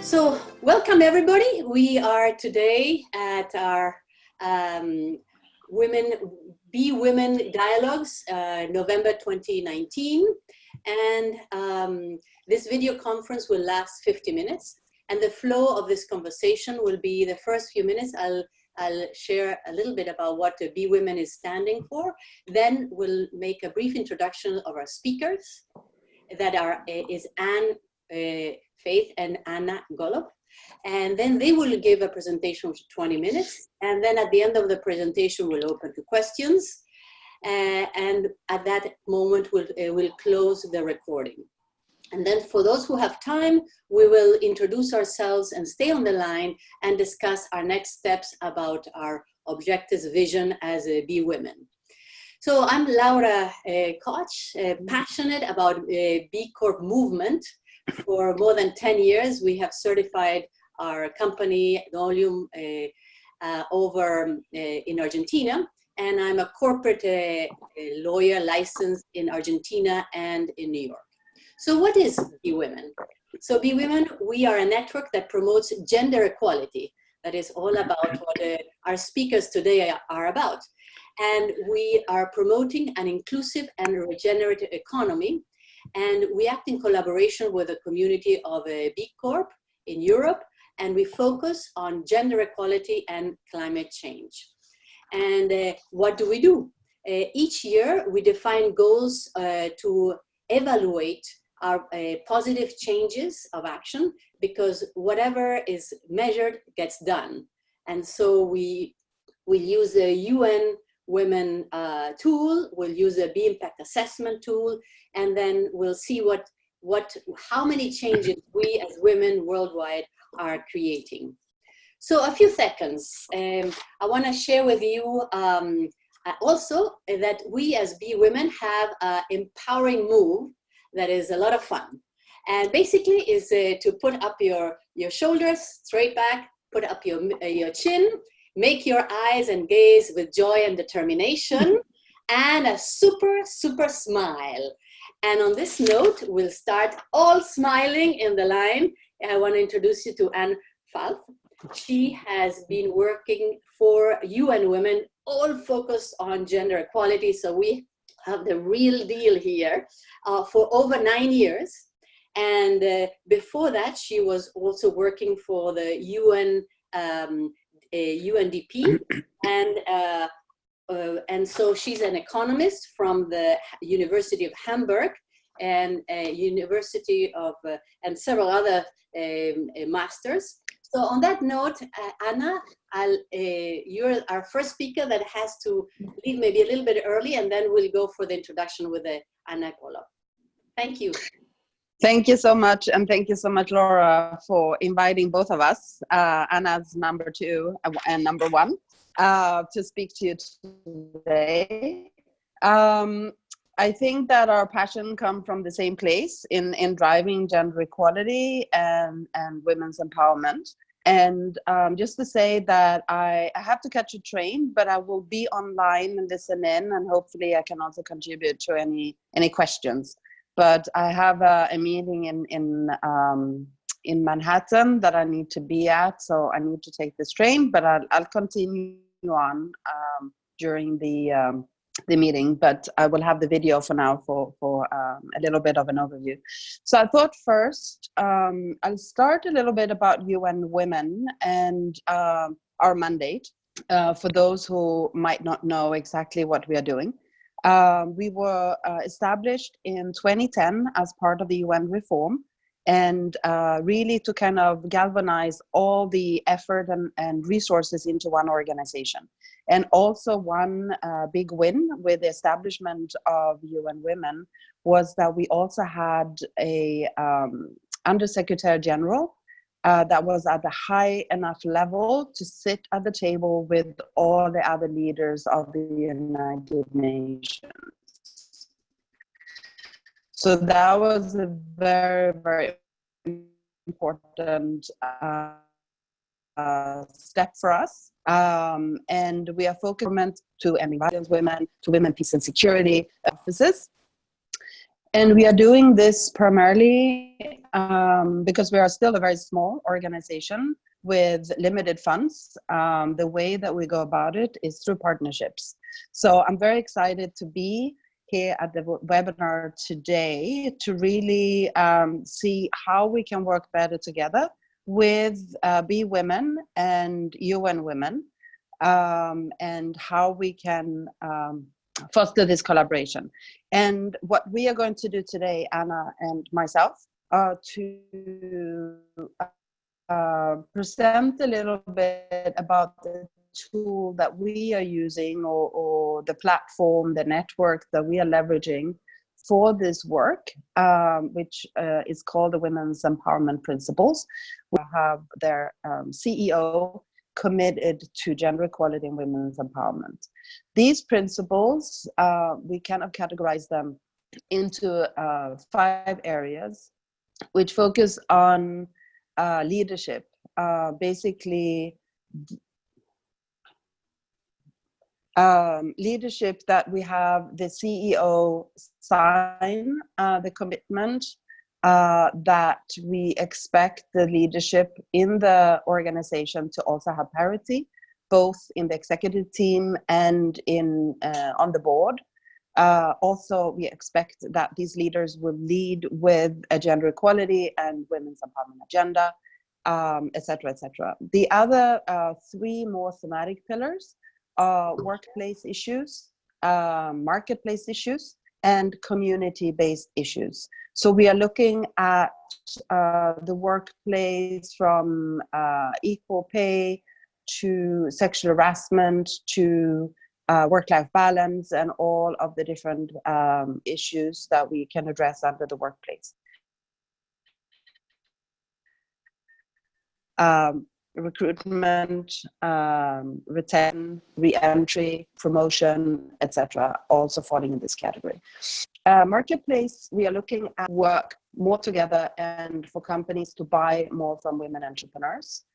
So welcome everybody. We are today at our Be Women Dialogues, November 2019. And this video conference will last 50 minutes. And the flow of this conversation will be the first few minutes. I'll share a little bit about what the Be Women is standing for. Then we'll make a brief introduction of our speakers that is Anne Faith and Anna Gollub. And then they will give a presentation for 20 minutes. And then at the end of the presentation, we'll open to questions. And at that moment, we'll close the recording. And then for those who have time, we will introduce ourselves and stay on the line and discuss our next steps about our objectives, vision as Be Women. So I'm Laura Koch, passionate about B Corp movement. For more than 10 years, we have certified our company, Gollub, over in Argentina. And I'm a corporate lawyer licensed in Argentina and in New York. So what is Be Women? So Be Women, we are a network that promotes gender equality. That is all about what our speakers today are about. And we are promoting an inclusive and regenerative economy. And we act in collaboration with a community of B Corp in Europe, and we focus on gender equality and climate change. And what do? Each year, we define goals to evaluate our positive changes of action, because whatever is measured gets done. And so we use the UN Women tool, we'll use a B Impact Assessment tool, and then we'll see how many changes we as women worldwide are creating. So a few seconds. I want to share with you also that we as Be Women have an empowering move that is a lot of fun. And basically is to put up your shoulders straight back, put up your chin, make your eyes and gaze with joy and determination, and a super, super smile. And on this note, we'll start all smiling in the line. I want to introduce you to Anne Falth. She has been working for UN Women, all focused on gender equality. So we have the real deal here for over 9 years. And before that, she was also working for the UN UNDP, and so she's an economist from the University of Hamburg and University of and several other masters. So on that note, Anna, you're our first speaker that has to leave maybe a little bit early, and then we'll go for the introduction with Anna Gollub. Thank you. Thank you so much, and thank you so much, Laura, for inviting both of us, Anna's number 2 and number 1, to speak to you today. I think that our passion comes from the same place in driving gender equality and women's empowerment. And just to say that I have to catch a train, but I will be online and listen in, and hopefully I can also contribute to any questions. But I have a meeting in Manhattan that I need to be at, so I need to take this train. But I'll continue on during the meeting. But I will have the video for now for a little bit of an overview. So I thought first I'll start a little bit about UN Women and our mandate for those who might not know exactly what we are doing. We were established in 2010 as part of the UN reform, and really to kind of galvanize all the effort and resources into one organization. And also one big win with the establishment of UN Women was that we also had a Undersecretary General that was at the high enough level to sit at the table with all the other leaders of the United Nations. So that was a very, very important step for us. And we are focused to violence women, to women, peace and security offices. And we are doing this primarily because we are still a very small organization with limited funds. The way that we go about it is through partnerships. So I'm very excited to be here at the webinar today to really see how we can work better together with Be Women and UN Women, and how we can foster this collaboration. And what we are going to do today, Anna and myself, are to present a little bit about the tool that we are using, or the platform, the network that we are leveraging for this work, which is called the Women's Empowerment Principles. We have their CEO committed to gender equality and women's empowerment. These principles, we kind of categorize them into 5 areas, which focus on leadership, basically leadership that we have the CEO sign the commitment that we expect the leadership in the organization to also have parity, both in the executive team and in on the board. Also, we expect that these leaders will lead with a gender equality and women's empowerment agenda, etc., etc. The other 3 more thematic pillars are workplace issues, marketplace issues, and community-based issues. So we are looking at the workplace from equal pay to sexual harassment to work-life balance, and all of the different issues that we can address under the workplace. Recruitment, retention, re-entry, promotion, etc., also falling in this category. Marketplace, we are looking at work more together and for companies to buy more from women entrepreneurs.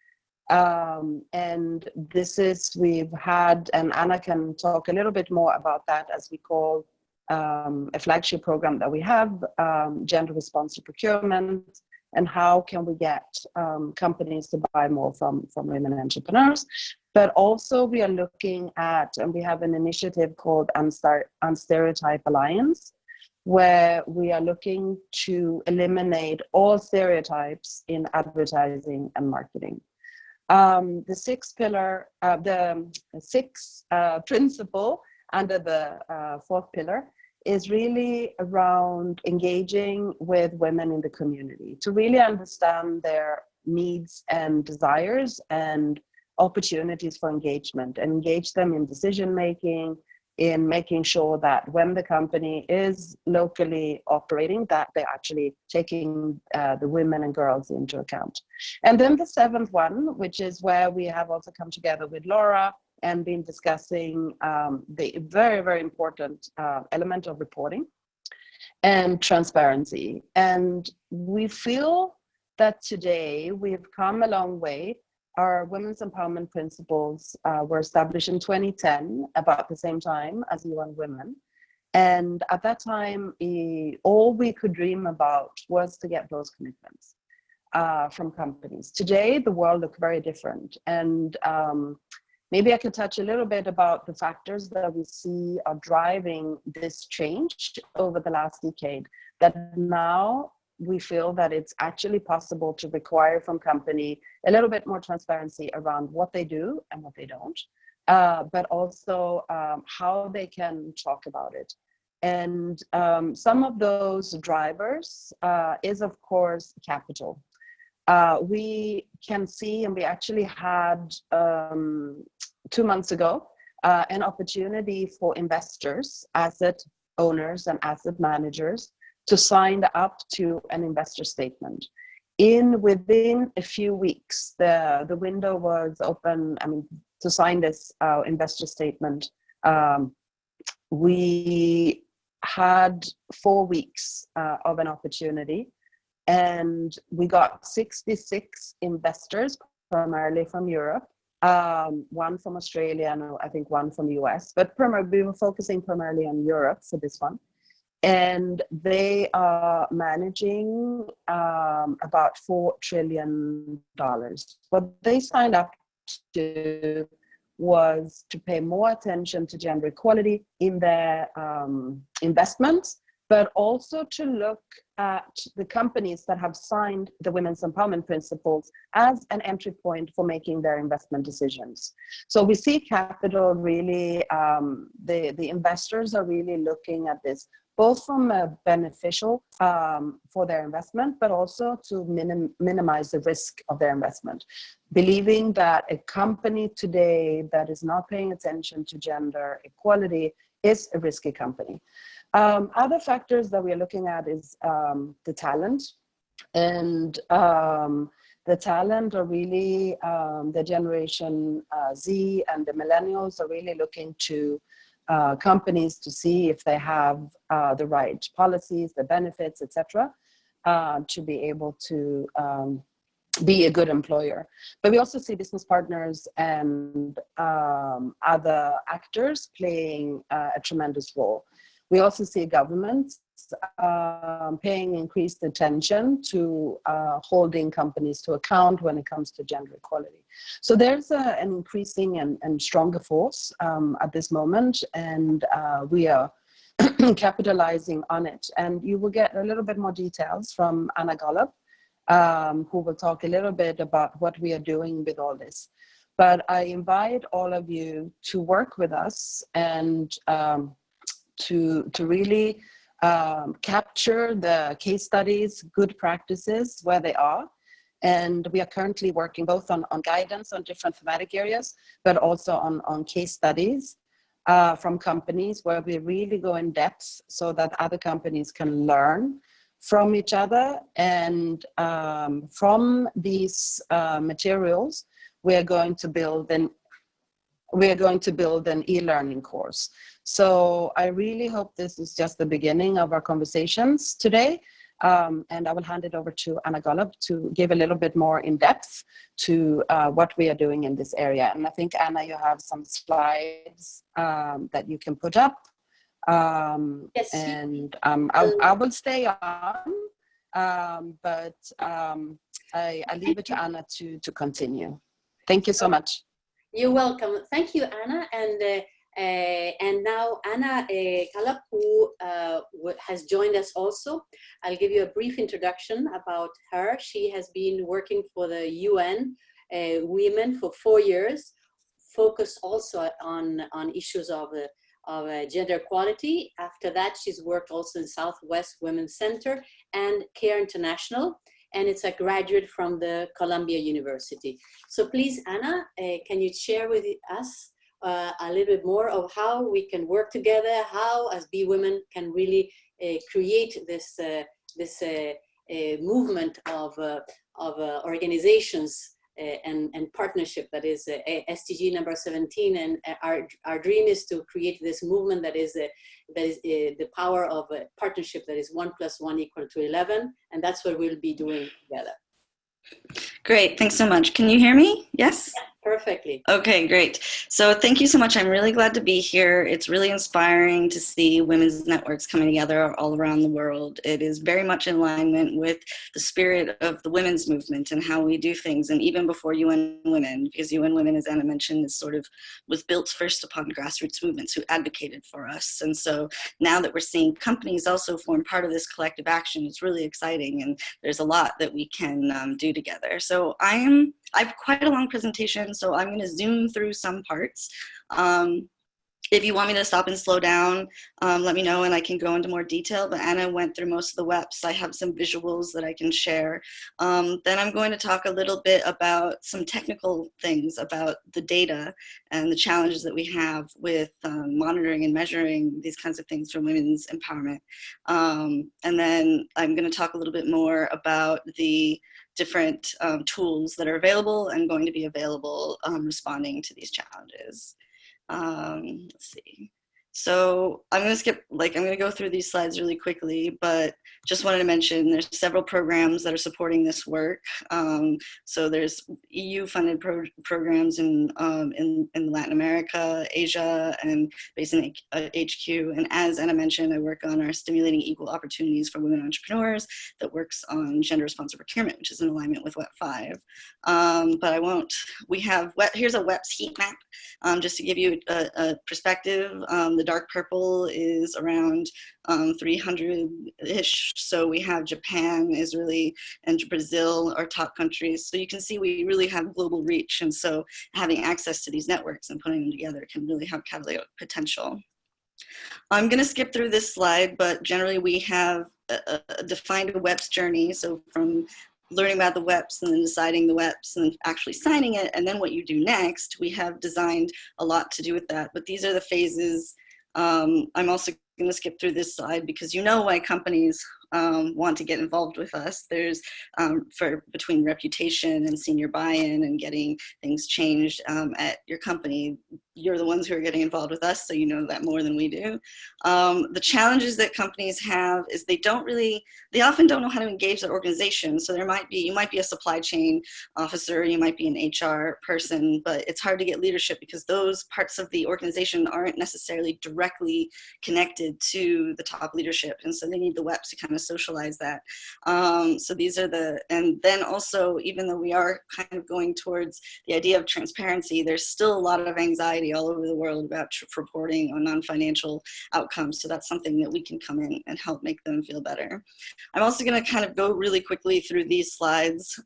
And this is, we've had, and Anna can talk a little bit more about that, as we call a flagship program that we have, gender responsive procurement, and how can we get companies to buy more from women entrepreneurs. But also we are looking at, and we have an initiative called Unstereotype Alliance, where we are looking to eliminate all stereotypes in advertising and marketing. The 6th pillar, the 6th principle under the 4th pillar is really around engaging with women in the community to really understand their needs and desires and opportunities for engagement, and engage them in decision making, in making sure that when the company is locally operating, that they're actually taking the women and girls into account. And then the 7th one, which is where we have also come together with Laura and been discussing the very, very important element of reporting and transparency. And we feel that today we've come a long way. Our women's empowerment principles were established in 2010, about the same time as UN Women. And at that time, all we could dream about was to get those commitments from companies. Today, the world looks very different. And maybe I could touch a little bit about the factors that we see are driving this change over the last decade, that now we feel that it's actually possible to require from company a little bit more transparency around what they do and what they don't, but also how they can talk about it. And some of those drivers is, of course, capital. We can see, and we actually had 2 months ago, an opportunity for investors, asset owners and asset managers to sign up to an investor statement. Within a few weeks, the window was open, to sign this investor statement. We had 4 weeks of an opportunity, and we got 66 investors, primarily from Europe, 1 from Australia, and I think 1 from the US, but we were focusing primarily on Europe for this one. and they are managing about $4 trillion. What they signed up to was to pay more attention to gender equality in their investments, but also to look at the companies that have signed the Women's Empowerment Principles as an entry point for making their investment decisions. So we see capital really, the investors are really looking at this both from a beneficial for their investment, but also to minimize the risk of their investment. Believing that a company today that is not paying attention to gender equality is a risky company. Other factors that we're looking at is the talent. And the talent are really, the generation Z and the millennials are really looking to companies to see if they have the right policies, the benefits, etc., to be able to be a good employer. But we also see business partners and other actors playing a tremendous role. We also see governments paying increased attention to holding companies to account when it comes to gender equality. So there's an increasing and stronger force at this moment, and we are capitalizing on it. And you will get a little bit more details from Anna Gollub, who will talk a little bit about what we are doing with all this. But I invite all of you to work with us and to really capture the case studies, good practices where they are. And we are currently working both on guidance on different thematic areas, but also on case studies from companies where we really go in depth so that other companies can learn from each other. And from these materials, we are going to build an e-learning course. So I really hope this is just the beginning of our conversations today. And I will hand it over to Anna Gollub to give a little bit more in depth to what we are doing in this area. And I think, Anna, you have some slides that you can put up. Yes. And I will stay on, but I leave it to Anna to continue. Thank you so much. You're welcome. Thank you, Anna. And now Anna Gollub, who has joined us also. I'll give you a brief introduction about her. She has been working for the UN Women for 4 years, focused also on issues of gender equality. After that, she's worked also in Southwest Women's Center and Care International, and it's a graduate from the Columbia University. So please, Anna, can you share with us a little bit more of how we can work together, how as Be Women can really create this movement of organizations and partnership that is SDG number 17, and our dream is to create this movement that is the power of a partnership that is 1 + 1 = 11, and that's what we'll be doing together. Great, thanks so much. Can you hear me? Yes? Yeah, perfectly. Okay, great. So thank you so much. I'm really glad to be here. It's really inspiring to see women's networks coming together all around the world. It is very much in alignment with the spirit of the women's movement and how we do things, and even before UN Women, because UN Women, as Anna mentioned, is sort of was built first upon grassroots movements who advocated for us. And so now that we're seeing companies also form part of this collective action, it's really exciting, and there's a lot that we can do together. So I have quite a long presentation, so I'm going to zoom through some parts. If you want me to stop and slow down, let me know and I can go into more detail, but Anna went through most of the WEPs. I have some visuals that I can share. Then I'm going to talk a little bit about some technical things about the data and the challenges that we have with monitoring and measuring these kinds of things for women's empowerment. And then I'm going to talk a little bit more about the different tools that are available and going to be available responding to these challenges. Let's see. So I'm going to skip, I'm going to go through these slides really quickly, but just wanted to mention there's several programs that are supporting this work. So there's EU-funded programs in Latin America, Asia, and based in HQ. And as Anna mentioned, I work on our Stimulating Equal Opportunities for Women Entrepreneurs that works on gender-responsive procurement, which is in alignment with WEP 5. But I won't, here's a WEP's heat map, just to give you a perspective. The dark purple is around 300-ish. So we have Japan, Israel, and Brazil are top countries. So you can see we really have global reach. And so having access to these networks and putting them together can really have catalytic potential. I'm going to skip through this slide, but generally we have defined a WEP's journey. So from learning about the WEPs and then deciding the WEPs and actually signing it, and then what you do next, we have designed a lot to do with that. But these are the phases. I'm also going to skip through this slide because you know why companies want to get involved with us. There's between reputation and senior buy-in and getting things changed at your company. You're the ones who are getting involved with us, so you know that more than we do. The challenges that companies have is they often don't know how to engage their organization. So you might be a supply chain officer, you might be an HR person, but it's hard to get leadership because those parts of the organization aren't necessarily directly connected to the top leadership. And so they need the WEPs to kind of socialize that. So these are and then also, even though we are kind of going towards the idea of transparency, there's still a lot of anxiety all over the world about reporting on non-financial outcomes. So that's something that we can come in and help make them feel better. I'm also going to kind of go really quickly through these slides.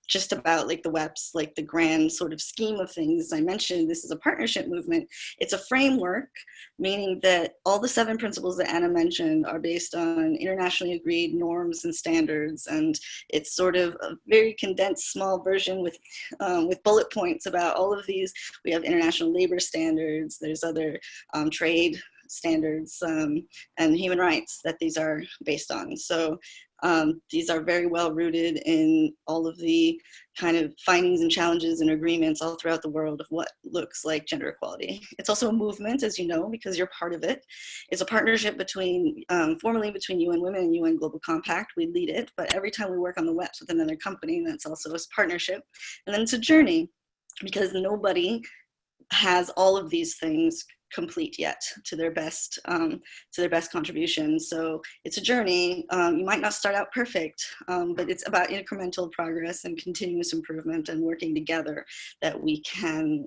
Just about the WEPs, the grand sort of scheme of things. As I mentioned, this is a partnership movement. It's a framework, meaning that all the 7 principles that Anna mentioned are based on internationally agreed norms and standards. And it's sort of a very condensed small version with bullet points about all of these. We have international labor standards, there's other trade standards and human rights that these are based on. So these are very well rooted in all of the kind of findings and challenges and agreements all throughout the world of what looks like gender equality. It's also a movement, as you know, because you're part of it. It's a partnership formally between UN Women and UN Global Compact. We lead it, but every time we work on the WEPs with another company, that's also a partnership. And then it's a journey, because nobody has all of these things complete yet to their best contribution. So it's a journey. You might not start out perfect, but it's about incremental progress and continuous improvement and working together that we can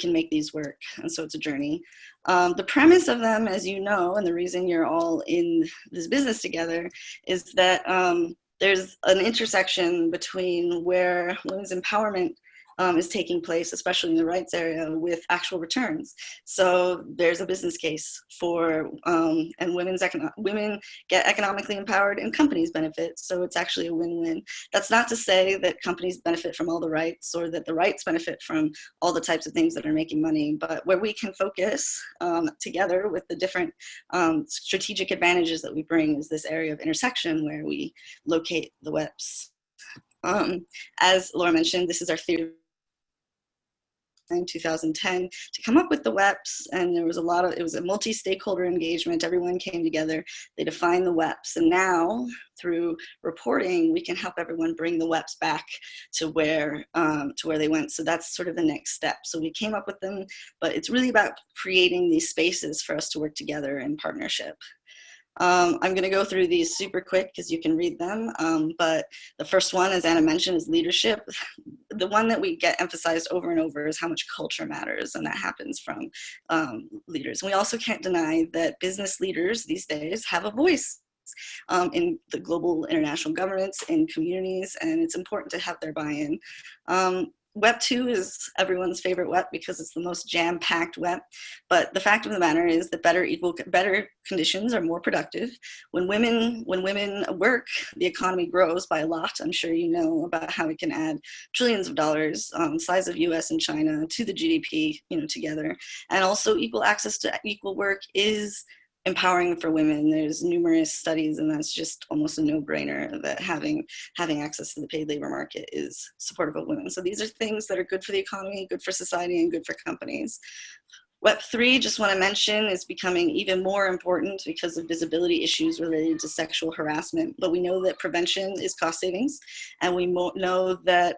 make these work. And so it's a journey. The premise of them, as you know, and the reason you're all in this business together is that there's an intersection between where women's empowerment is taking place, especially in the rights area, with actual returns. So there's a business case for, and women get economically empowered and companies benefit. So it's actually a win-win. That's not to say that companies benefit from all the rights or that the rights benefit from all the types of things that are making money, but where we can focus together with the different strategic advantages that we bring is this area of intersection where we locate the WEPs. As Laura mentioned, this is our theory in 2010 to come up with the WEPs, and it was a multi-stakeholder engagement. Everyone came together, they defined the WEPs, and now through reporting we can help everyone bring the WEPs back to where they went. So that's sort of the next step. So we came up with them, but it's really about creating these spaces for us to work together in partnership. I'm going to go through these super quick because you can read them, but the first one, as Anna mentioned, is leadership. The one that we get emphasized over and over is how much culture matters, and that happens from leaders. And we also can't deny that business leaders these days have a voice in the global international governments, in communities, and it's important to have their buy-in. WEP 2 is everyone's favorite WEP because it's the most jam-packed WEP. But the fact of the matter is that better conditions are more productive. When women work, the economy grows by a lot. I'm sure you know about how it can add trillions of dollars, size of US and China, to the GDP, together. And also equal access to equal work is empowering for women. There's numerous studies, and that's just almost a no-brainer that having access to the paid labor market is supportive of women. So these are things that are good for the economy, good for society, and good for companies. Web3, just want to mention, is becoming even more important because of visibility issues related to sexual harassment. But we know that prevention is cost savings, and we know that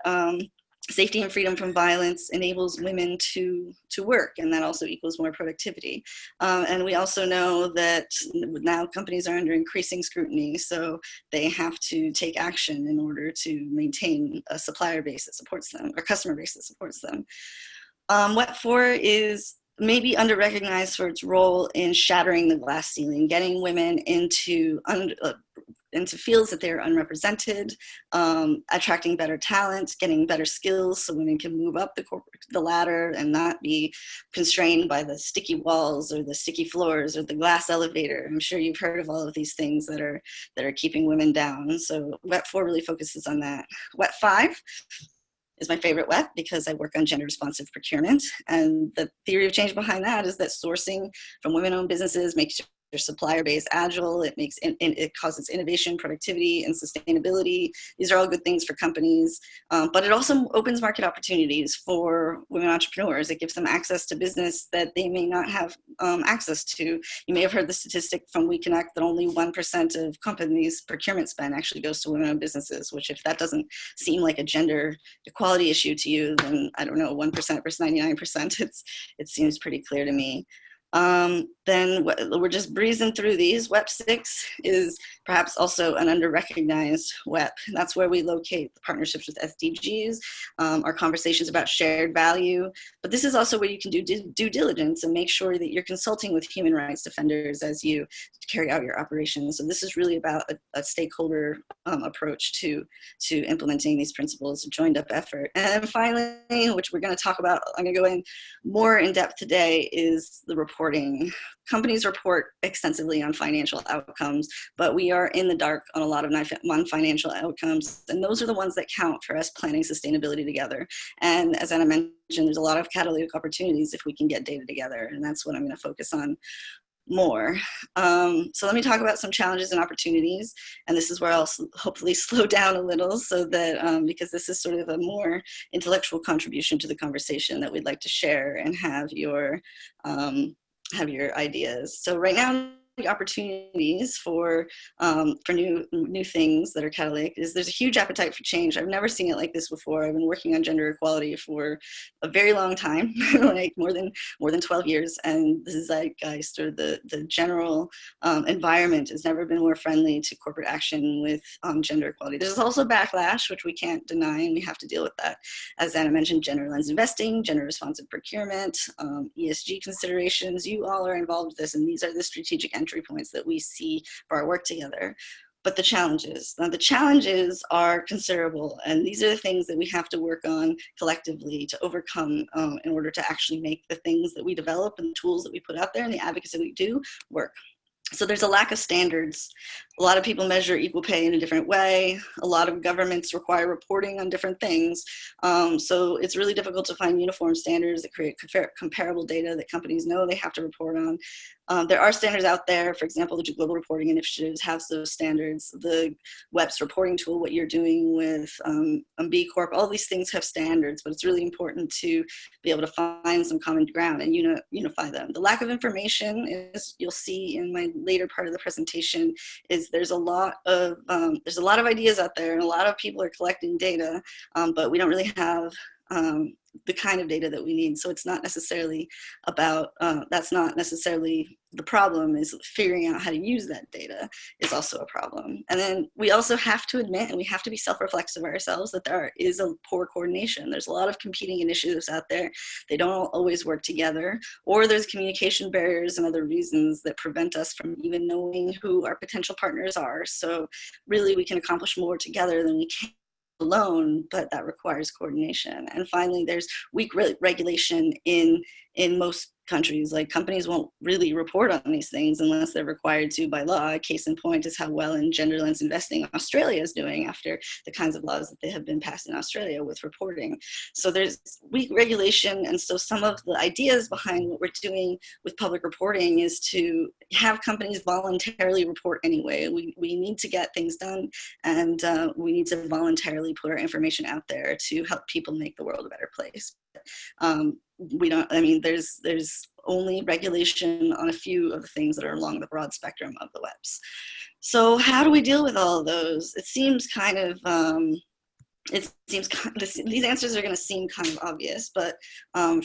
safety and freedom from violence enables women to work, and that also equals more productivity. And we also know that now companies are under increasing scrutiny, so they have to take action in order to maintain a supplier base that supports them, or customer base that supports them. Web4 is maybe under-recognized for its role in shattering the glass ceiling, getting women into fields that they're unrepresented, attracting better talent, getting better skills so women can move up the ladder and not be constrained by the sticky walls or the sticky floors or the glass elevator. I'm sure you've heard of all of these things that are keeping women down. So Web4 really focuses on that. Web5 is my favorite web because I work on gender responsive procurement. And the theory of change behind that is that sourcing from women-owned businesses makes your supplier base agile. It causes innovation, productivity, and sustainability. These are all good things for companies, but it also opens market opportunities for women entrepreneurs. It gives them access to business that they may not have access to. You may have heard the statistic from WeConnect that only 1% of companies' procurement spend actually goes to women-owned businesses, which if that doesn't seem like a gender equality issue to you, then I don't know, 1% versus 99%, it seems pretty clear to me. Then we're just breezing through these. Web 6 is perhaps also an under-recognized web. That's where we locate the partnerships with SDGs, our conversations about shared value. But this is also where you can do due diligence and make sure that you're consulting with human rights defenders as you carry out your operations. So this is really about a stakeholder approach to implementing these principles, a joined up effort. And finally, which we're going to talk about, I'm going to go in more in depth today, is the reporting. Companies report extensively on financial outcomes, but we are in the dark on a lot of non-financial outcomes, and those are the ones that count for us planning sustainability together. And as Anna mentioned, there's a lot of catalytic opportunities if we can get data together, and that's what I'm going to focus on more. So let me talk about some challenges and opportunities, and this is where I'll hopefully slow down a little so that because this is sort of a more intellectual contribution to the conversation that we'd like to share and have your ideas. So right now, the opportunities for new things that are catalytic is there's a huge appetite for change. I've never seen it like this before. I've been working on gender equality for a very long time, like more than 12 years, and the zeitgeist or the general environment has never been more friendly to corporate action with gender equality. There's also backlash, which we can't deny, and we have to deal with that. As Anna mentioned, gender lens investing, gender responsive procurement, ESG considerations, you all are involved with this, and these are the strategic entry points that we see for our work together. But the challenges are considerable, and these are the things that we have to work on collectively to overcome in order to actually make the things that we develop and the tools that we put out there and the advocacy that we do work. So there's a lack of standards. A lot of people measure equal pay in a different way. A lot of governments require reporting on different things. So it's really difficult to find uniform standards that create comparable data that companies know they have to report on. There are standards out there. For example, the Global Reporting Initiative has those standards. The WEPS reporting tool, what you're doing with B Corp, all these things have standards, but it's really important to be able to find some common ground and unify them. The lack of information is, you'll see in my later part of the presentation, is there's a lot of ideas out there, and a lot of people are collecting data, but we don't really have the kind of data that we need. So it's not necessarily about, that's not necessarily the problem, is figuring out how to use that data is also a problem. And then we also have to admit, and we have to be self-reflexive of ourselves, that there is a poor coordination. There's a lot of competing initiatives out there. They don't always work together, or there's communication barriers and other reasons that prevent us from even knowing who our potential partners are. So really we can accomplish more together than we can alone, but that requires coordination. And finally, there's weak regulation in most countries. Like, companies won't really report on these things unless they're required to by law. Case in point is how well in gender lens investing Australia is doing after the kinds of laws that they have been passed in Australia with reporting. So there's weak regulation, and so some of the ideas behind what we're doing with public reporting is to have companies voluntarily report anyway. We need to get things done, and we need to voluntarily put our information out there to help people make the world a better place. we don't, I mean, there's only regulation on a few of the things that are along the broad spectrum of the webs. So how do we deal with all of those? It seems kind of, these answers are going to seem kind of obvious, but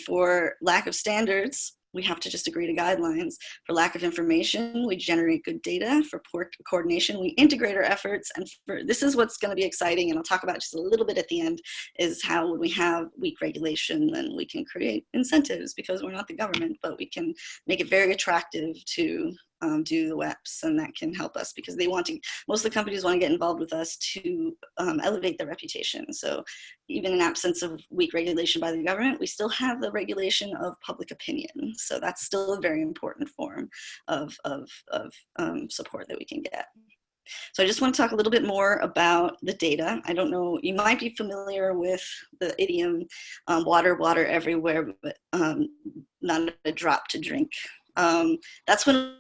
for lack of standards, we have to just agree to guidelines. For lack of information, we generate good data. For poor coordination, we integrate our efforts. And this is what's going to be exciting, and I'll talk about just a little bit at the end, is how when we have weak regulation, then we can create incentives, because we're not the government, but we can make it very attractive to do the WEPs, and that can help us, because they want to, most of the companies want to get involved with us to elevate their reputation. So even in absence of weak regulation by the government, we still have the regulation of public opinion. So that's still a very important form of support that we can get. So I just want to talk a little bit more about the data. I don't know, you might be familiar with the idiom, water, water everywhere, but not a drop to drink. That's when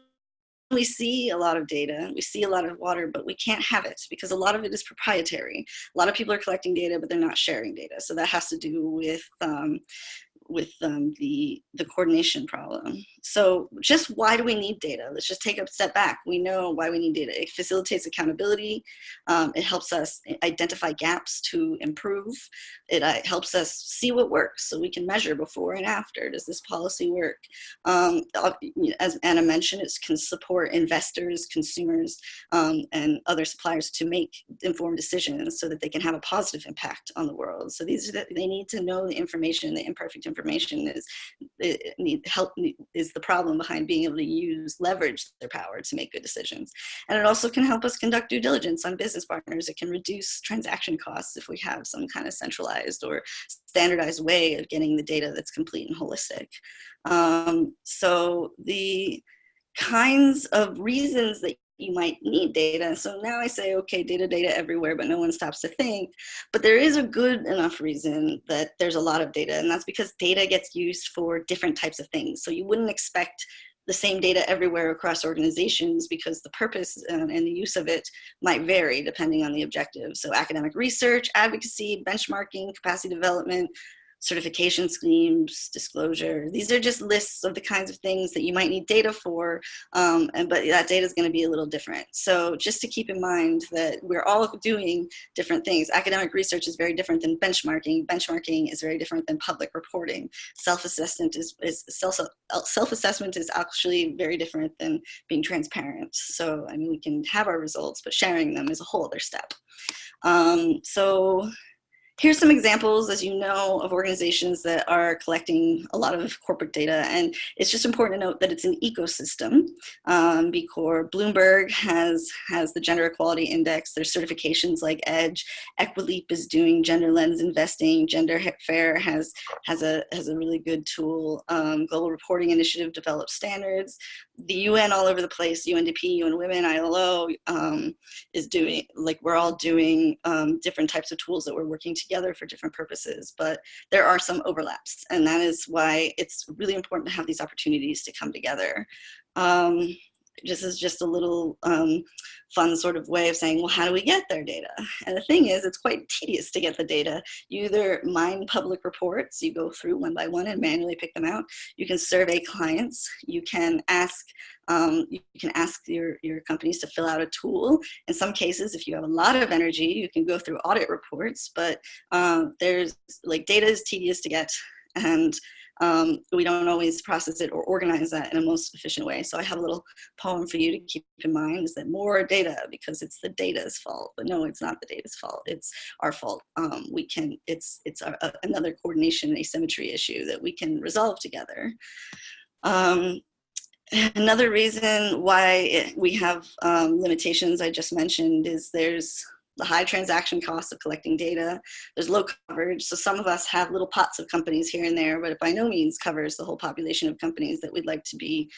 we see a lot of data, we see a lot of water, but we can't have it because a lot of it is proprietary. A lot of people are collecting data, but they're not sharing data. So that has to do with the coordination problem. So just why do we need data? Let's just take a step back. We know why we need data. It facilitates accountability. It helps us identify gaps to improve. It helps us see what works so we can measure before and after. Does this policy work? As Anna mentioned, it can support investors, consumers, and other suppliers to make informed decisions so that they can have a positive impact on the world. So they need to know the information, the imperfect information is the problem behind being able to leverage their power to make good decisions. And it also can help us conduct due diligence on business partners. It can reduce transaction costs if we have some kind of centralized or standardized way of getting the data that's complete and holistic. So the kinds of reasons that you might need data. So now I say, okay, data everywhere, but no one stops to think. But there is a good enough reason that there's a lot of data, and that's because data gets used for different types of things. So you wouldn't expect the same data everywhere across organizations, because the purpose and the use of it might vary depending on the objective. So academic research, advocacy, benchmarking, capacity development, certification schemes, disclosure. These are just lists of the kinds of things that you might need data for, but that data is going to be a little different. So just to keep in mind that we're all doing different things. Academic research is very different than benchmarking. Benchmarking is very different than public reporting. Self-assessment is actually very different than being transparent. So I mean, we can have our results, but sharing them is a whole other step. So here's some examples, as you know, of organizations that are collecting a lot of corporate data. And it's just important to note that it's an ecosystem, because Bloomberg has the Gender Equality Index. There's certifications like EDGE. Equileap is doing gender lens investing. Gender Fair has a really good tool. Global Reporting Initiative develops standards. The UN all over the place, UNDP, UN Women, ILO is doing, like, we're all doing different types of tools that we're working together for different purposes, but there are some overlaps, and that is why it's really important to have these opportunities to come together. This is just a little fun sort of way of saying, well, how do we get their data? And the thing is, it's quite tedious to get the data. You either mine public reports, you go through one by one and manually pick them out. You can survey clients. You can ask your companies to fill out a tool. In some cases, if you have a lot of energy, you can go through audit reports, but there's, like, data is tedious to get, and we don't always process it or organize that in a most efficient way. So I have a little poem for you to keep in mind, is that more data, because it's the data's fault. But no, it's not the data's fault. It's our fault. It's another coordination asymmetry issue that we can resolve together. Another reason why we have limitations I just mentioned is there's the high transaction costs of collecting data. There's low coverage. So some of us have little pots of companies here and there, but it by no means covers the whole population of companies that we'd like to be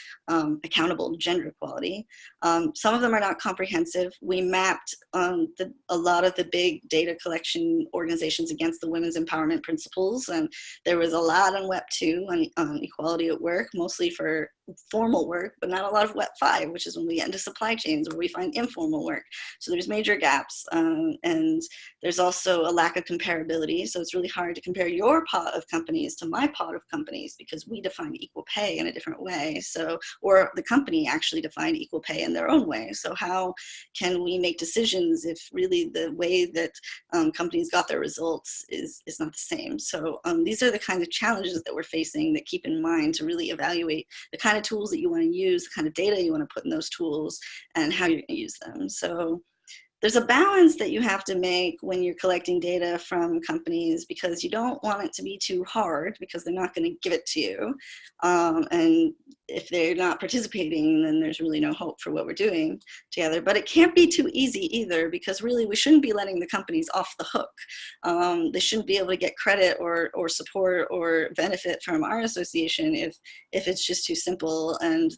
accountable to gender equality. Some of them are not comprehensive. We mapped a lot of the big data collection organizations against the women's empowerment principles. And there was a lot on WEP2 on equality at work, mostly for formal work, but not a lot of Web 5, which is when we get into supply chains where we find informal work. So there's major gaps, and there's also a lack of comparability. So it's really hard to compare your pot of companies to my pot of companies because we define equal pay in a different way. So, or the company actually defined equal pay in their own way. So how can we make decisions if really the way that companies got their results is not the same? So these are the kinds of challenges that we're facing that keep in mind to really evaluate the kind of tools that you want to use, the kind of data you want to put in those tools, and how you're going to use them. So there's a balance that you have to make when you're collecting data from companies, because you don't want it to be too hard because they're not going to give it to you. And if they're not participating, then there's really no hope for what we're doing together. But it can't be too easy either, because really we shouldn't be letting the companies off the hook. They shouldn't be able to get credit or support or benefit from our association if it's just too simple and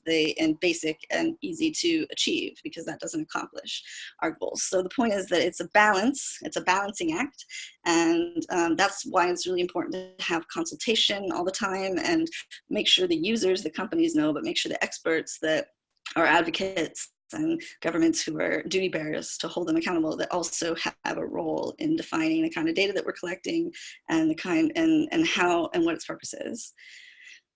basic and easy to achieve, because that doesn't accomplish our goals. So the point is that it's a balance, it's a balancing act. And that's why it's really important to have consultation all the time and make sure the users, the companies know, but make sure the experts that are advocates and governments who are duty bearers to hold them accountable, that also have a role in defining the kind of data that we're collecting and the kind and how and what its purpose is.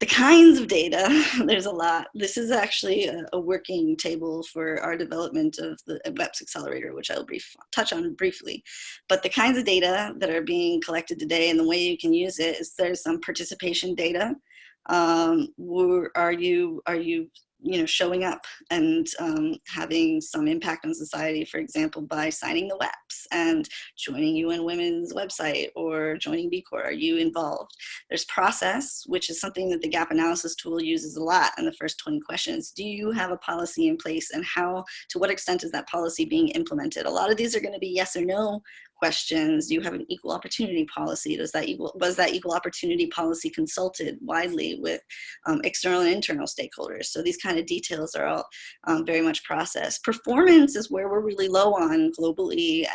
The kinds of data, there's a lot. This is actually a working table for our development of the WEPS accelerator, which I'll touch on briefly. But the kinds of data that are being collected today and the way you can use it is there's some participation data. Are you showing up and having some impact on society, for example, by signing the WEPs and joining UN Women's website or joining B Corps? Are you involved? There's process, which is something that the gap analysis tool uses a lot in the first 20 questions. Do you have a policy in place, and to what extent is that policy being implemented? A lot of these are going to be yes or no questions. Do you have an equal opportunity policy? Was that equal opportunity policy consulted widely with external and internal stakeholders? So these kind of details are all very much processed. Performance is where we're really low on globally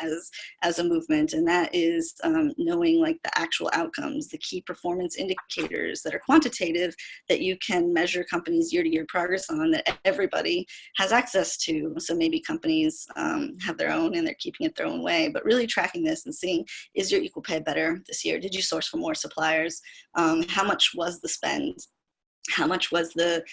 as a movement, and that is knowing like the actual outcomes, the key performance indicators that are quantitative, that you can measure companies' year-to-year progress on, that everybody has access to. So maybe companies have their own and they're keeping it their own way, but really tracking this and seeing, is your equal pay better this year? Did you source for more suppliers? How much was the spend? How much was the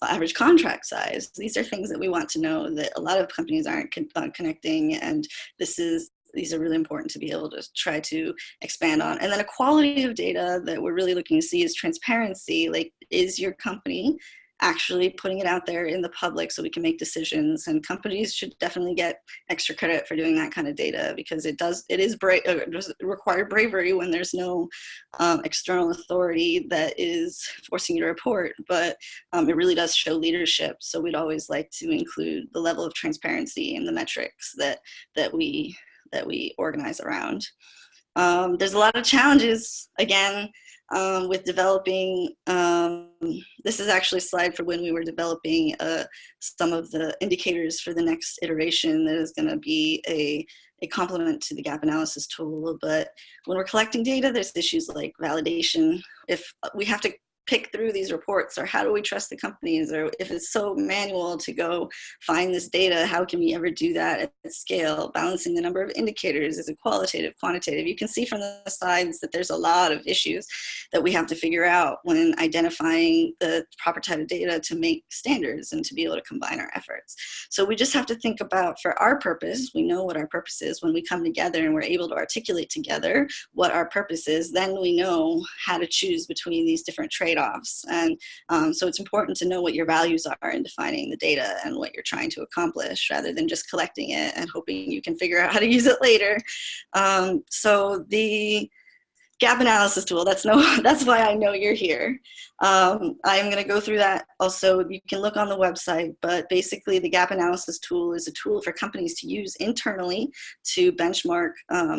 average contract size? These are things that we want to know that a lot of companies aren't connecting, and these are really important to be able to try to expand on. And then a quality of data that we're really looking to see is transparency. Like, is your company actually putting it out there in the public so we can make decisions? And companies should definitely get extra credit for doing that kind of data, because it does require bravery when there's no external authority that is forcing you to report, but it really does show leadership. So we'd always like to include the level of transparency in the metrics that we organize around. There's a lot of challenges, again, with developing, this is actually a slide for when we were developing some of the indicators for the next iteration that is going to be a complement to the gap analysis tool. But when we're collecting data, there's issues like validation. If we have to pick through these reports, or how do we trust the companies, or if it's so manual to go find this data, how can we ever do that at scale? Balancing the number of indicators, is it qualitative, quantitative? You can see from the slides that there's a lot of issues that we have to figure out when identifying the proper type of data to make standards and to be able to combine our efforts. So we just have to think about, for our purpose, we know what our purpose is. When we come together and we're able to articulate together what our purpose is, then we know how to choose between these different trade-offs. And so it's important to know what your values are in defining the data and what you're trying to accomplish, rather than just collecting it and hoping you can figure out how to use it later. So the gap analysis tool, that's why I know you're here. I'm going to go through that also. You can look on the website, but basically the gap analysis tool is a tool for companies to use internally to benchmark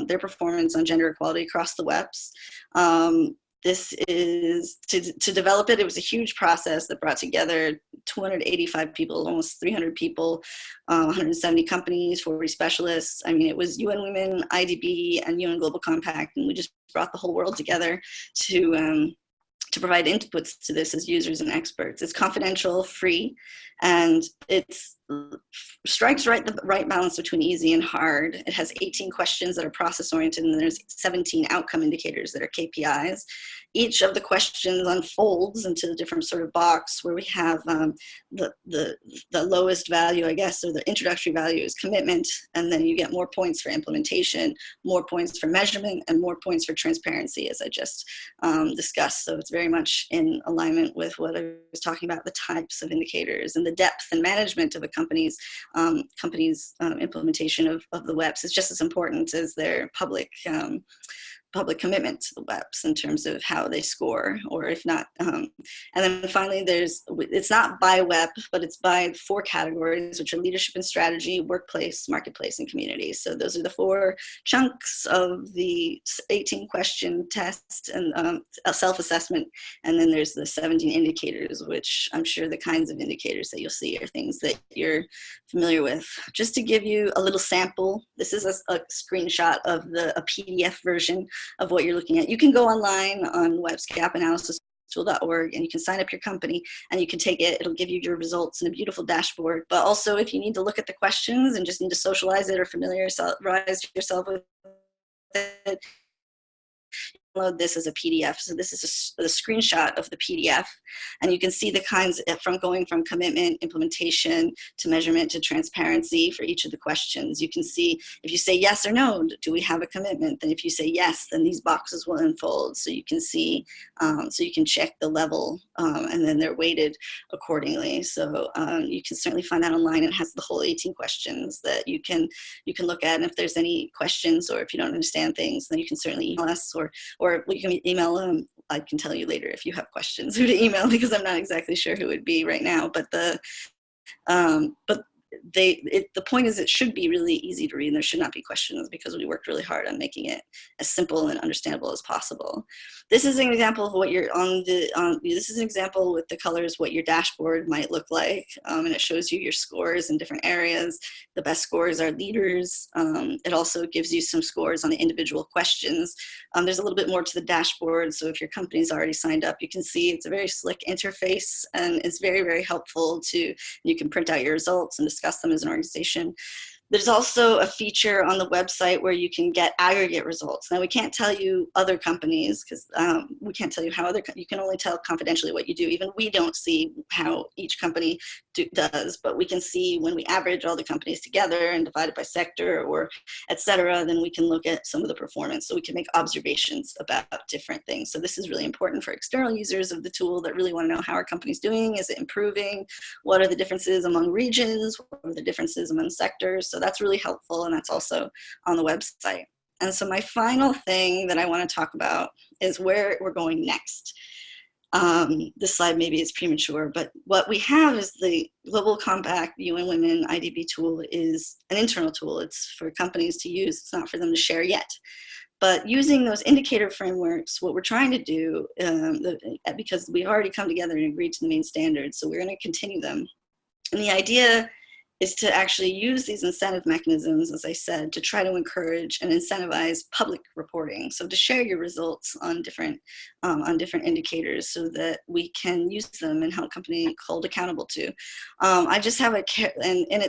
their performance on gender equality across the WEPs. This is, to develop it, it was a huge process that brought together 285 people, almost 300 people, 170 companies, 40 specialists. I mean, it was UN Women, IDB, and UN Global Compact, and we just brought the whole world together to to provide inputs to this as users and experts. It's confidential, free, and it strikes the right balance between easy and hard. It has 18 questions that are process oriented, and there's 17 outcome indicators that are KPIs. Each of the questions unfolds into a different sort of box where we have the lowest value, I guess, or the introductory value is commitment, and then you get more points for implementation, more points for measurement, and more points for transparency, as I just discussed. So it's very much in alignment with what I was talking about, the types of indicators and the depth and management of a company's implementation of the WEPs is just as important as their public commitment to the WEPs in terms of how they score, or if not. And then finally, it's not by WEP, but it's by 4 categories, which are leadership and strategy, workplace, marketplace, and community. So those are the 4 chunks of the 18 question test and a self-assessment. And then there's the 17 indicators, which I'm sure the kinds of indicators that you'll see are things that you're familiar with. Just to give you a little sample, this is a screenshot of a PDF version of what you're looking at. You can go online on WEP's gapanalysistool.org and you can sign up your company and you can take it. It'll give you your results in a beautiful dashboard. But also, if you need to look at the questions and just need to socialize it or familiarize yourself with it, download this as a PDF. So this is a screenshot of the PDF, and you can see the kinds from going from commitment, implementation, to measurement, to transparency for each of the questions. You can see if you say yes or no, do we have a commitment? Then if you say yes, then these boxes will unfold. So you can see, so you can check the level, and then they're weighted accordingly. So you can certainly find that online. It has the whole 18 questions that you can look at. And if there's any questions or if you don't understand things, then you can certainly email us, or you can email them. I can tell you later if you have questions who to email, because I'm not exactly sure who it would be right now. But the point is, it should be really easy to read, and there should not be questions, because we worked really hard on making it as simple and understandable as possible. This is an example of what you're this is an example with the colors, what your dashboard might look like, and it shows you your scores in different areas. The best scores are leaders. It also gives you some scores on the individual questions. There's a little bit more to the dashboard, so if your company's already signed up, you can see it's a very slick interface, and it's very, very helpful you can print out your results and discuss them as an organization. There's also a feature on the website where you can get aggregate results. Now, we can't tell you other companies, because we can't tell you how you can only tell confidentially what you do. Even we don't see how each company does, but we can see when we average all the companies together and divide it by sector or et cetera, then we can look at some of the performance. So we can make observations about different things. So this is really important for external users of the tool that really want to know how our company's doing. Is it improving? What are the differences among regions? What are the differences among sectors? So that's really helpful, and that's also on the website. And so my final thing that I want to talk about is where we're going next. This slide maybe is premature, but what we have is the Global Compact UN Women IDB tool is an internal tool. It's for companies to use. It's not for them to share yet. But using those indicator frameworks, what we're trying to do, because we've already come together and agreed to the main standards, so we're going to continue them. And the idea is to actually use these incentive mechanisms, as I said, to try to encourage and incentivize public reporting. So to share your results on different indicators so that we can use them and help companies hold accountable to. I just have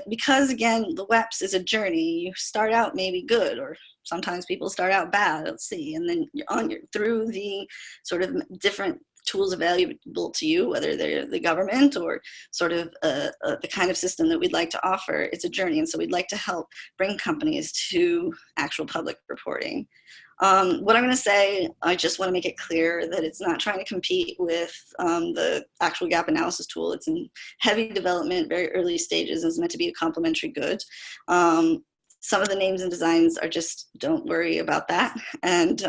because again, the WEPs is a journey. You start out maybe good, or sometimes people start out bad, let's see, and then through the sort of different tools available to you, whether they're the government or sort of the kind of system that we'd like to offer. It's a journey, and so we'd like to help bring companies to actual public reporting. What I'm going to say, I just want to make it clear that it's not trying to compete with the actual gap analysis tool. It's in heavy development, very early stages, and it's meant to be a complementary good. Some of the names and designs are just, don't worry about that. And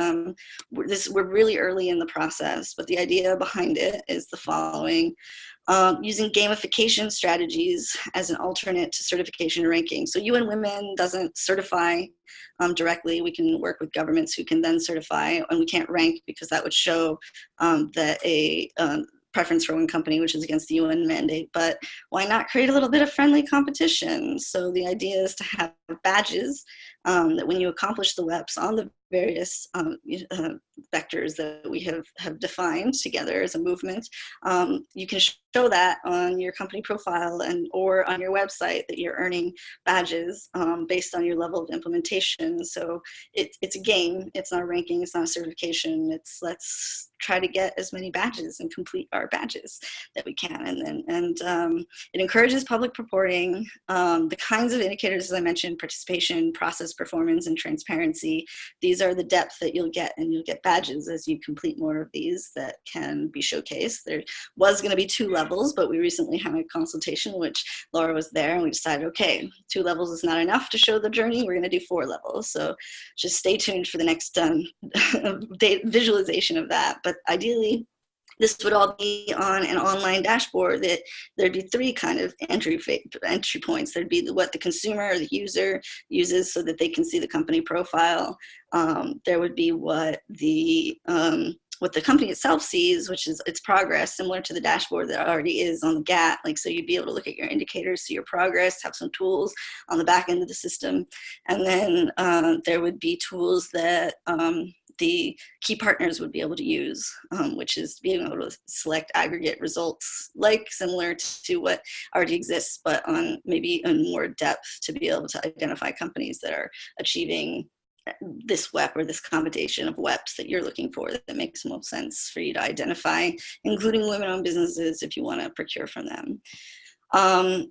we're really early in the process, but the idea behind it is the following. Using gamification strategies as an alternate to certification and ranking. So UN Women doesn't certify directly. We can work with governments who can then certify, and we can't rank because that would show that a preference for one company, which is against the UN mandate. But why not create a little bit of friendly competition? So the idea is to have badges that when you accomplish the WEPs on the various vectors that we have defined together as a movement. You can show that on your company profile or on your website that you're earning badges based on your level of implementation. So it's a game. It's not a ranking. It's not a certification. It's let's try to get as many badges and complete our badges that we can. And it encourages public reporting. The kinds of indicators, as I mentioned, participation, process performance, and transparency. These are the depth that you'll get, and you'll get badges as you complete more of these that can be showcased. There was going to be 2 levels, but we recently had a consultation, which Laura was there, and we decided, okay, 2 levels is not enough to show the journey. We're going to do 4 levels. So just stay tuned for the next visualization of that. But ideally, this would all be on an online dashboard that there'd be 3 kind of entry points. There'd be what the consumer or the user uses so that they can see the company profile. There would be what the company itself sees, which is its progress, similar to the dashboard that already is on the GAT. Like, so you'd be able to look at your indicators, see your progress, have some tools on the back end of the system. And then there would be tools that the key partners would be able to use, which is being able to select aggregate results, like similar to what already exists, but on maybe in more depth to be able to identify companies that are achieving this WEP or this combination of WEPs that you're looking for that makes most sense for you to identify, including women-owned businesses if you want to procure from them.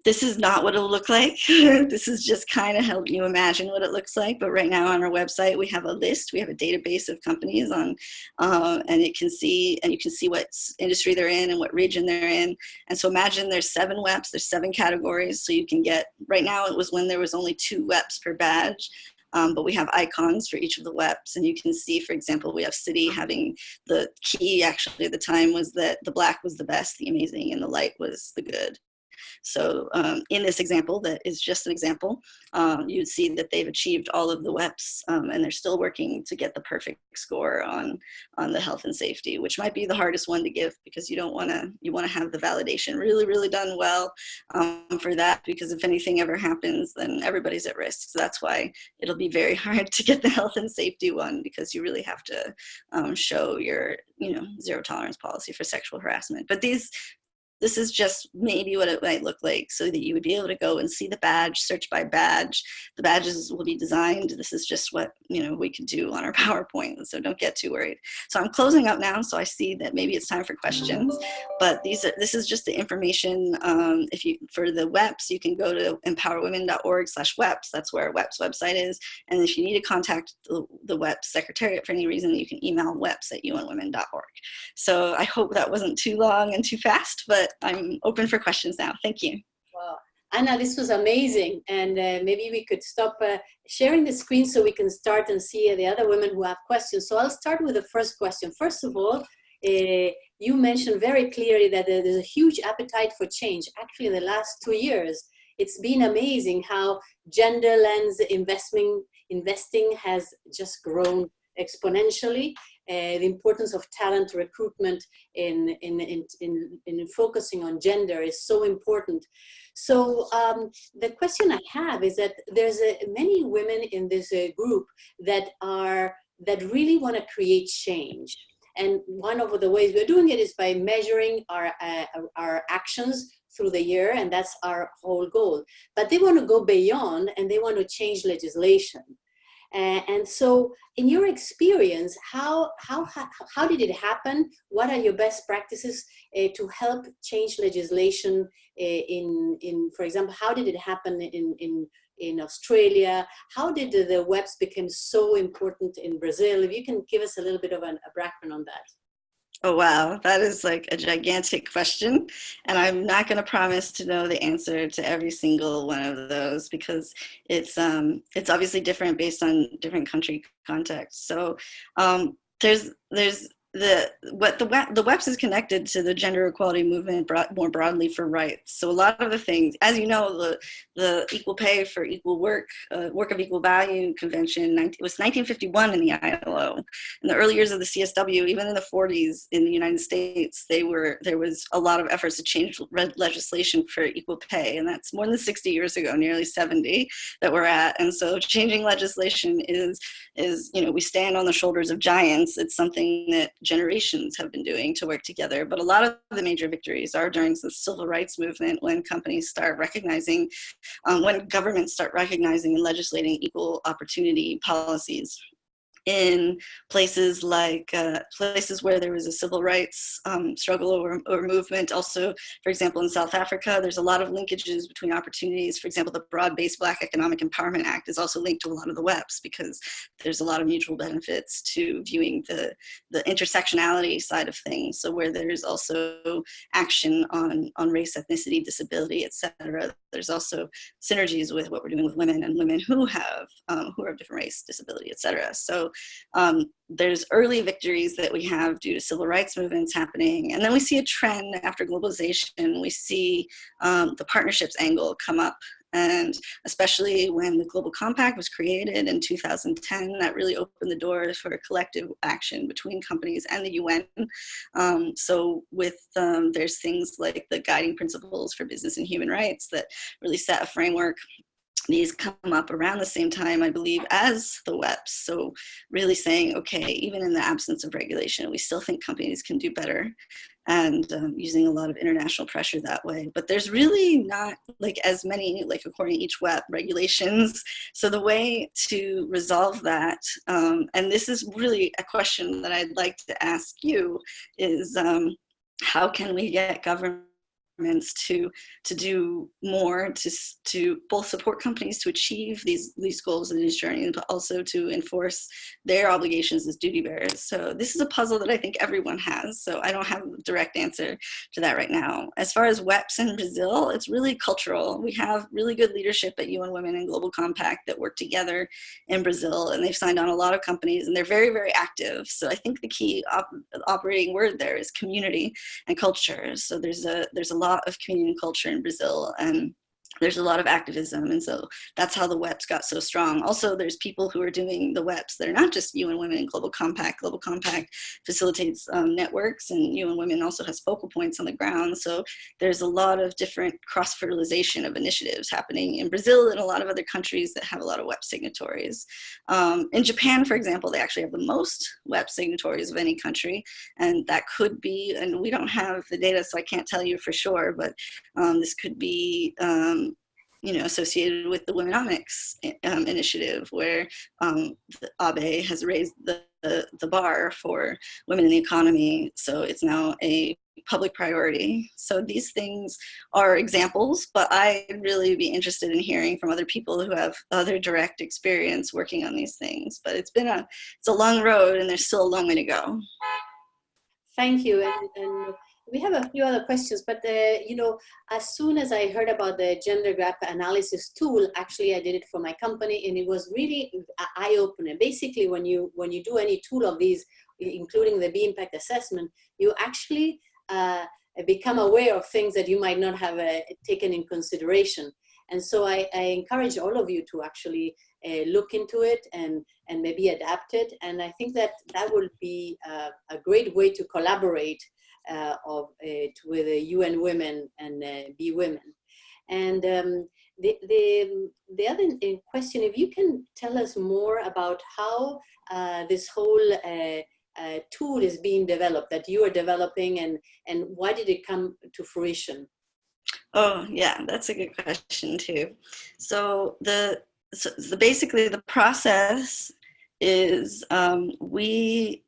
This is not what it'll look like. This is just kind of helping you imagine what it looks like. But right now on our website, we have a list. We have a database of companies on, and you can see what industry they're in and what region they're in. And so imagine there's 7 WEPs, there's 7 categories. So you can get, right now it was when there was only 2 WEPs per badge. But we have icons for each of the WEPs, and you can see, for example, we have city having the key. Actually, at the time was that the black was the best, the amazing, and the light was the good. So in this example, that is just an example, you'd see that they've achieved all of the WEPs, and they're still working to get the perfect score on the health and safety, which might be the hardest one to give, because you want to have the validation really, really done well for that, because if anything ever happens, then everybody's at risk. So that's why it'll be very hard to get the health and safety one, because you really have to show your zero tolerance policy for sexual harassment. But this is just maybe what it might look like, so that you would be able to go and see the badge, search by badge. The badges will be designed. This is just what we can do on our PowerPoint, so don't get too worried. So I'm closing up now, so I see that maybe it's time for questions. But this is just the information. For the WEPs, you can go to empowerwomen.org/WEPs. That's where our WEPs website is. And if you need to contact the WEPs Secretariat for any reason, you can email weps@unwomen.org. So I hope that wasn't too long and too fast, but I'm open for questions now. Thank you. Wow. Anna, this was amazing. And maybe we could stop sharing the screen so we can start and see the other women who have questions. So I'll start with the first question. First of all, you mentioned very clearly that there's a huge appetite for change. Actually, in the last 2 years, it's been amazing how gender lens investing has just grown exponentially. The importance of talent recruitment in focusing on gender is so important. So the question I have is that there's many women in this group that really want to create change. And one of the ways we're doing it is by measuring our actions through the year, and that's our whole goal. But they want to go beyond, and they want to change legislation. And so, in your experience, how did it happen? What are your best practices to help change legislation? For example, how did it happen in Australia? How did the WEPs become so important in Brazil? If you can give us a little bit of a background on that. Oh, wow. That is like a gigantic question. And I'm not going to promise to know the answer to every single one of those, because it's obviously different based on different country contexts. So there's the WEPS is connected to the gender equality movement more broadly for rights. So a lot of the things, as you know, the equal pay for equal work, work of equal value convention, it was 1951 in the ILO. In the early years of the CSW, even in the 40s in the United States, there was a lot of efforts to change legislation for equal pay, and that's more than 60 years ago, nearly 70 that we're at. And so changing legislation is we stand on the shoulders of giants. It's something that generations have been doing to work together. But a lot of the major victories are during the civil rights movement, when companies start recognizing, when governments start recognizing and legislating equal opportunity policies in places like places where there was a civil rights struggle or movement. Also, for example, in South Africa, there's a lot of linkages between opportunities. For example, the Broad-Based Black Economic Empowerment Act is also linked to a lot of the WEPs, because there's a lot of mutual benefits to viewing the intersectionality side of things. So where there's also action on race, ethnicity, disability, etc., there's also synergies with what we're doing with women and women who have different race, disability, etc. So there's early victories that we have due to civil rights movements happening. And then we see a trend after globalization. We see the partnerships angle come up. And especially when the Global Compact was created in 2010, that really opened the doors for collective action between companies and the UN. So there's things like the guiding principles for business and human rights that really set a framework. These come up around the same time, I believe, as the WEPs. So really saying, okay, even in the absence of regulation, we still think companies can do better, and using a lot of international pressure that way. But there's really not as many, according to each WEP, regulations. So the way to resolve that, and this is really a question that I'd like to ask you, is how can we get government to do more to both support companies to achieve these goals and these journeys, but also to enforce their obligations as duty bearers. So this is a puzzle that I think everyone has. So I don't have a direct answer to that right now. As far as WEPs in Brazil, it's really cultural. We have really good leadership at UN Women and Global Compact that work together in Brazil, and they've signed on a lot of companies, and they're very, very active. So I think the key operating word there is community and culture. So there's a lot of community and culture in Brazil, and there's a lot of activism, and so that's how the WEPs got so strong. Also, there's people who are doing the WEPs that are not just UN Women and Global Compact. Global Compact facilitates networks, and UN Women also has focal points on the ground. So there's a lot of different cross-fertilization of initiatives happening in Brazil and a lot of other countries that have a lot of WEP signatories. In Japan, for example, they actually have the most WEP signatories of any country, and that could be, and we don't have the data, so I can't tell you for sure, but this could be associated with the Womenomics initiative, where Abe has raised the bar for women in the economy. So it's now a public priority. So these things are examples, but I'd really be interested in hearing from other people who have other direct experience working on these things. But it's a long road, and there's still a long way to go. Thank you. And we have a few other questions, but as soon as I heard about the gender gap analysis tool, actually I did it for my company, and it was really eye-opener. Basically, when you do any tool of these, including the B impact assessment, you actually become aware of things that you might not have taken in consideration. And so I encourage all of you to actually look into it and maybe adapt it. And I think that will be a great way to collaborate with the UN Women and Be Women. And the other question, if you can tell us more about how this whole tool is being developed, that you are developing, and why did it come to fruition? Oh, yeah, that's a good question too. So basically the process is we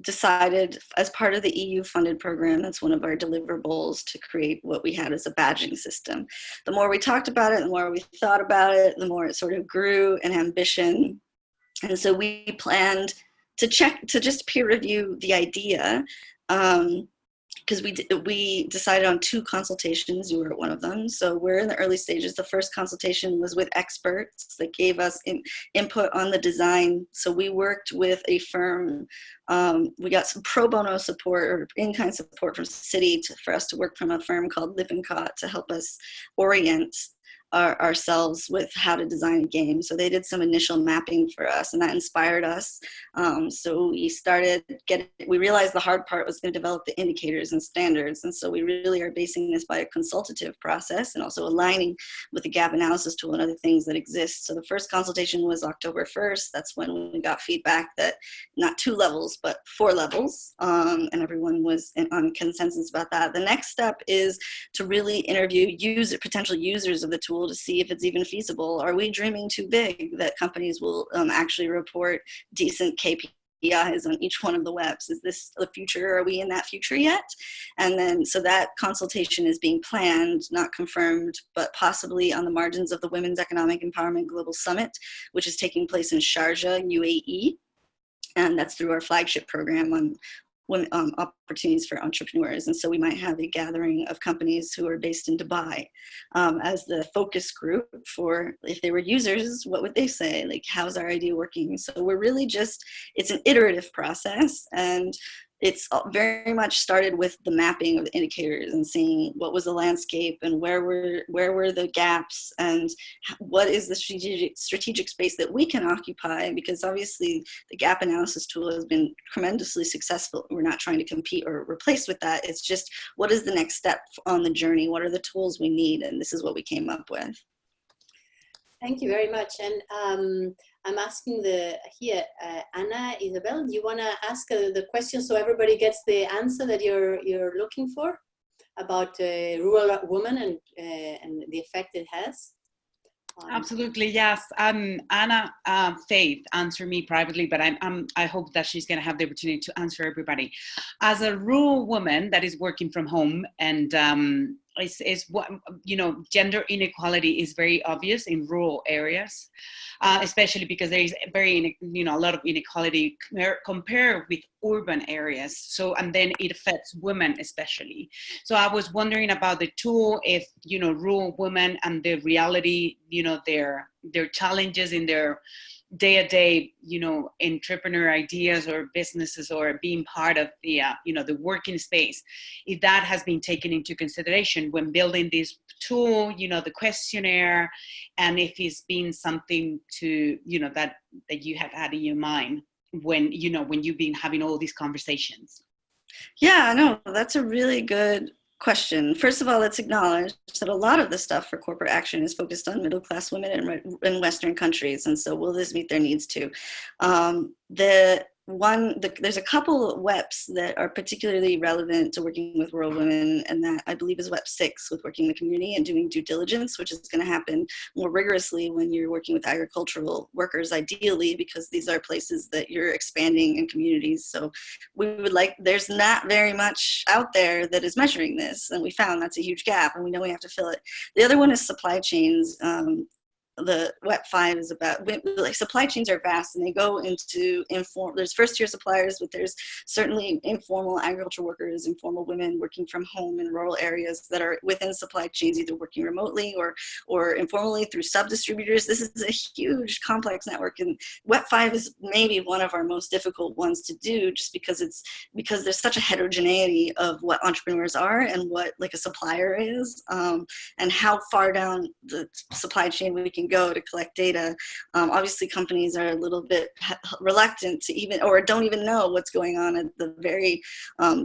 decided, as part of the EU funded program, that's one of our deliverables, to create what we had as a badging system. The more we talked about it, the more we thought about it, the more it sort of grew in ambition. And so we planned to just peer review the idea because we decided on 2 consultations. You were at one of them. So we're in the early stages. The first consultation was with experts that gave us input on the design. So we worked with a firm. We got some pro bono support or in-kind support from the city for us to work from a firm called Lippincott to help us orient ourselves with how to design a game. So they did some initial mapping for us, and that inspired us. So we realized the hard part was going to develop the indicators and standards. And so we really are basing this by a consultative process and also aligning with the gap analysis tool and other things that exist. So the first consultation was October 1st. That's when we got feedback that not 2 levels, but 4 levels. And everyone was on consensus about that. The next step is to really interview potential users of the tool to see if it's even feasible. Are we dreaming too big that companies will actually report decent KPIs on each one of the webs? Is this the future? Are we in that future yet? And then, so that consultation is being planned, not confirmed, but possibly on the margins of the Women's Economic Empowerment Global Summit, which is taking place in Sharjah, UAE. And that's through our flagship program on opportunities for entrepreneurs. And so we might have a gathering of companies who are based in Dubai as the focus group for, if they were users, what would they say? Like, how's our idea working? So we're really it's an iterative process, and it's very much started with the mapping of the indicators and seeing what was the landscape and where were the gaps and what is the strategic space that we can occupy, because obviously the gap analysis tool has been tremendously successful. We're not trying to compete or replace with that. It's just, what is the next step on the journey? What are the tools we need? And this is what we came up with. Thank you very much. And I'm asking Anna, Isabel, do you want to ask the question so everybody gets the answer that you're looking for about rural women and the effect it has? Absolutely, yes. Anna Faith answered me privately, but I hope that she's going to have the opportunity to answer everybody. As a rural woman that is working from home, and is what, gender inequality is very obvious in rural areas, especially because there is a lot of inequality compared with urban areas. So, and then it affects women especially. So I was wondering about the tool, if, rural women and the reality, their challenges in their day-to-day, entrepreneur ideas or businesses or being part of the, the working space, if that has been taken into consideration when building this tool, the questionnaire, and if it's been something to, that you have had in your mind when you've been having all these conversations. Yeah, no, that's a really good question. First of all, let's acknowledge that a lot of the stuff for corporate action is focused on middle-class women in Western countries, and so will this meet their needs too? There's a couple of WEPs that are particularly relevant to working with rural women, and that I believe is WEP 6 with working in the community and doing due diligence, which is going to happen more rigorously when you're working with agricultural workers, ideally, because these are places that you're expanding in communities. So there's not very much out there that is measuring this, and we found that's a huge gap, and we know we have to fill it. The other one is supply chains. The WEP 5 is about, like, supply chains are vast, and they go into there's first tier suppliers, but there's certainly informal agriculture workers, informal women working from home in rural areas that are within supply chains, either working remotely or informally through sub-distributors. This is a huge complex network, and WEP 5 is maybe one of our most difficult ones to do, just because there's such a heterogeneity of what entrepreneurs are and what, like, a supplier is, and how far down the supply chain we can go to collect data. Obviously, companies are a little bit reluctant to even, or don't even know what's going on at the very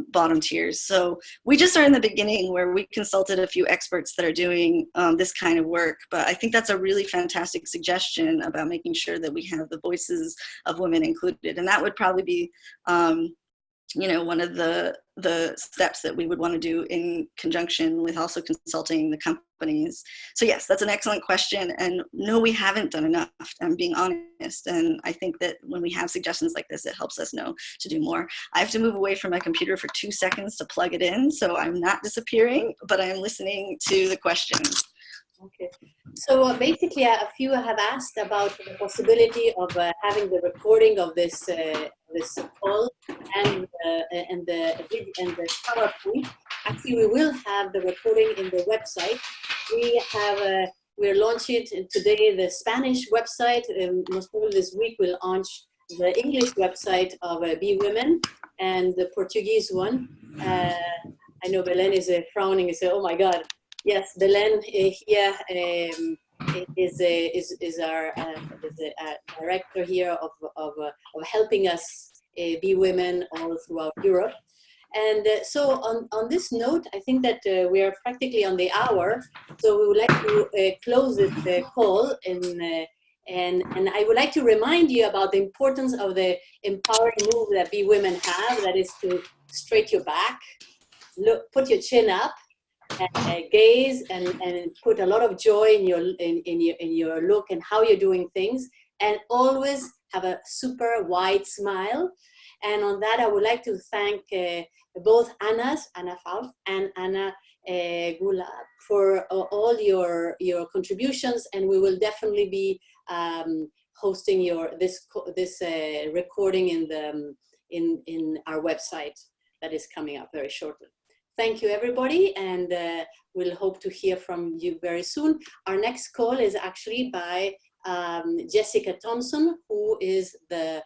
bottom tiers. So we just are in the beginning, where we consulted a few experts that are doing this kind of work. But I think that's a really fantastic suggestion about making sure that we have the voices of women included. And that would probably be one of the steps that we would want to do in conjunction with also consulting the companies. So yes, that's an excellent question. And no, we haven't done enough, I'm being honest. And I think that when we have suggestions like this, it helps us know to do more. I have to move away from my computer for 2 seconds to plug it in. So I'm not disappearing, but I'm listening to the questions. Okay, so basically a few have asked about the possibility of having the recording of this this call and the PowerPoint. Actually, we will have the recording in the website. We're launching today the Spanish website. Most probably this week we'll launch the English website of Be Women and the Portuguese one. I know Belen is frowning and say, "Oh my God, yes, Belen here is our director here of helping us be women all throughout Europe." And so on this note, I think that we are practically on the hour. So we would like to close this call and I would like to remind you about the importance of the empowering move that Be Women have, that is to straight your back, look, put your chin up, and gaze, and put a lot of joy in your look and how you're doing things, and always have a super wide smile. And on that, I would like to thank both Anna Falth and Anna Gollub for all your contributions, and we will definitely be hosting this recording in our website that is coming up very shortly. Thank you, everybody, and we'll hope to hear from you very soon. Our next call is actually by Jessica Thompson, who is the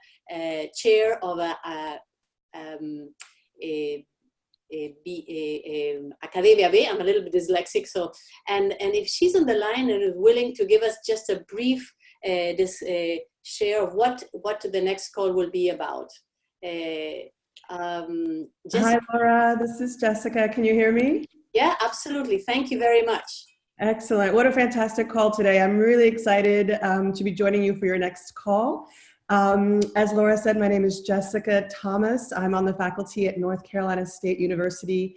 chair of Academia B. I'm a little bit dyslexic, so and if she's on the line and is willing to give us just a brief share of what the next call will be about. Hi, Laura. This is Jessica. Can you hear me? Yeah, absolutely. Thank you very much. Excellent. What a fantastic call today. I'm really excited to be joining you for your next call. As Laura said, my name is Jessica Thomas. I'm on the faculty at North Carolina State University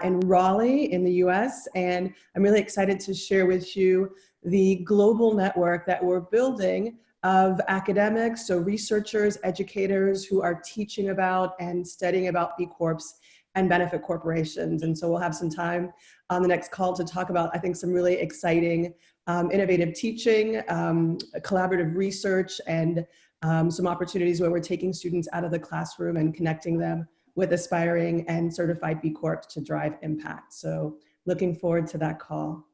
in Raleigh in the US, and I'm really excited to share with you the global network that we're building of academics, so researchers, educators who are teaching about and studying about B Corps and benefit corporations. And so we'll have some time on the next call to talk about, I think, some really exciting, innovative teaching, collaborative research, and some opportunities where we're taking students out of the classroom and connecting them with aspiring and certified B Corps to drive impact. So looking forward to that call.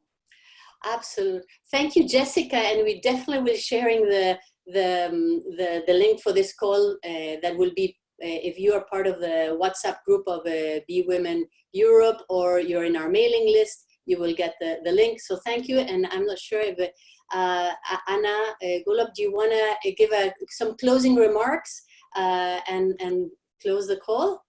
Absolutely. Thank you, Jessica. And we definitely will sharing the link for this call that will be, if you are part of the WhatsApp group of Be Women Europe or you're in our mailing list, you will get the link. So thank you. And I'm not sure if Anna Gollub, do you want to give some closing remarks and close the call?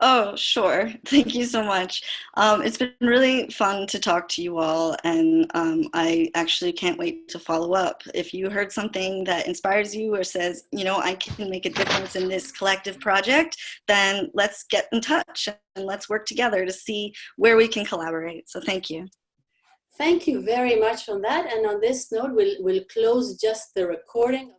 Oh, sure. Thank you so much. It's been really fun to talk to you all, and I actually can't wait to follow up. If you heard something that inspires you or says, you know, I can make a difference in this collective project, then let's get in touch and let's work together to see where we can collaborate. So thank you. Thank you very much on that. And on this note, we'll close just the recording.